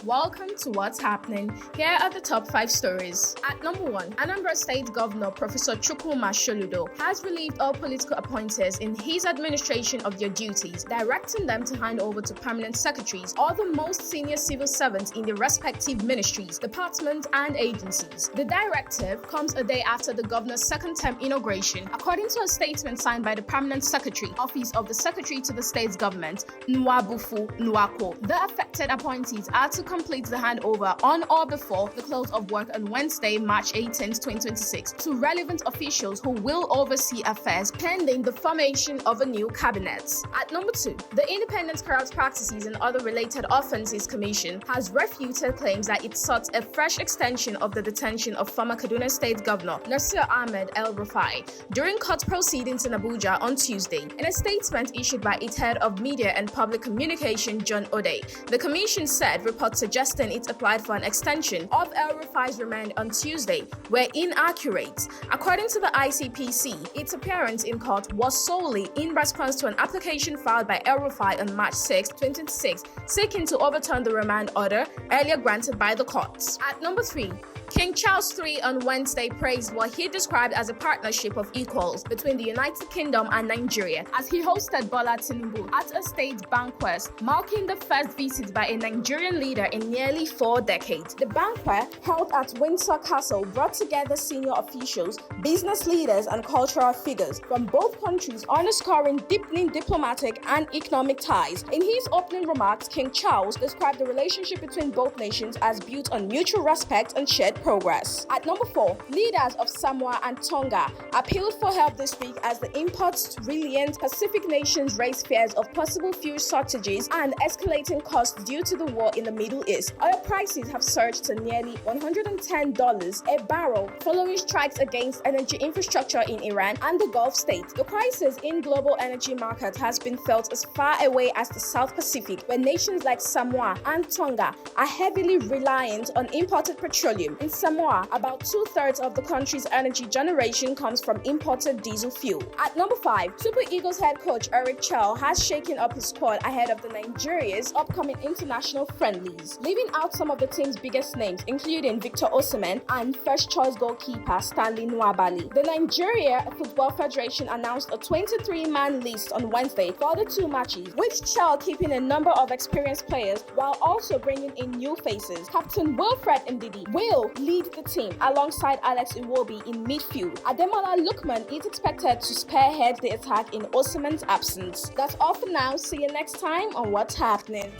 Welcome to What's Happening. Here are the top 5 stories. At number 1, Anambra State Governor Professor Chukwuma Soludo has relieved all political appointees in his administration of their duties, directing them to hand over to permanent secretaries or the most senior civil servants in their respective ministries, departments, and agencies. The directive comes a day after the governor's second-term inauguration, according to a statement signed by the permanent secretary, Office of the Secretary to the State's Government, Nwabali. The affected appointees are to complete the handover on or before the close of work on Wednesday, March 18, 2026, to relevant officials who will oversee affairs pending the formation of a new cabinet. At number 2, the Independent Corrupt Practices and Other Related Offences Commission has refuted claims that it sought a fresh extension of the detention of former Kaduna State Governor Nasir Ahmed El-Rufai during court proceedings in Abuja on Tuesday. In a statement issued by its head of media and public communication, John Ode, the commission said reports suggesting it applied for an extension of El-Rufai's remand on Tuesday were inaccurate. According to the ICPC, its appearance in court was solely in response to an application filed by El-Rufai on March 6, 2026, seeking to overturn the remand order earlier granted by the court. At number 3, King Charles III on Wednesday praised what he described as a partnership of equals between the United Kingdom and Nigeria as he hosted Bola Tinubu at a state banquet, marking the first visit by a Nigerian leader in nearly 4 decades. The banquet, held at Windsor Castle, brought together senior officials, business leaders, and cultural figures from both countries, underscoring deepening diplomatic and economic ties. In his opening remarks, King Charles described the relationship between both nations as built on mutual respect and shared progress. At number 4, leaders of Samoa and Tonga appealed for help this week as the import-reliant Pacific nations raise fears of possible fuel shortages and escalating costs due to the war in the Middle East. Oil prices have surged to nearly $110 a barrel following strikes against energy infrastructure in Iran and the Gulf states. The crisis in global energy market has been felt as far away as the South Pacific, where nations like Samoa and Tonga are heavily reliant on imported petroleum. In Samoa, about 2/3 of the country's energy generation comes from imported diesel fuel. At number 5, Super Eagles head coach Chelle has shaken up his squad ahead of the Nigeria's upcoming international friendlies, leaving out some of the team's biggest names, including Victor Osimhen and first-choice goalkeeper Stanley Nwabali. The Nigeria Football Federation announced a 23-man list on Wednesday for the 2 matches, with Chelle keeping a number of experienced players while also bringing in new faces. Captain Wilfred Ndidi will lead the team alongside Alex Iwobi in midfield. Ademola Lookman is expected to spearhead the attack in Osimhen's absence. That's all for now. See you next time on What's Happening.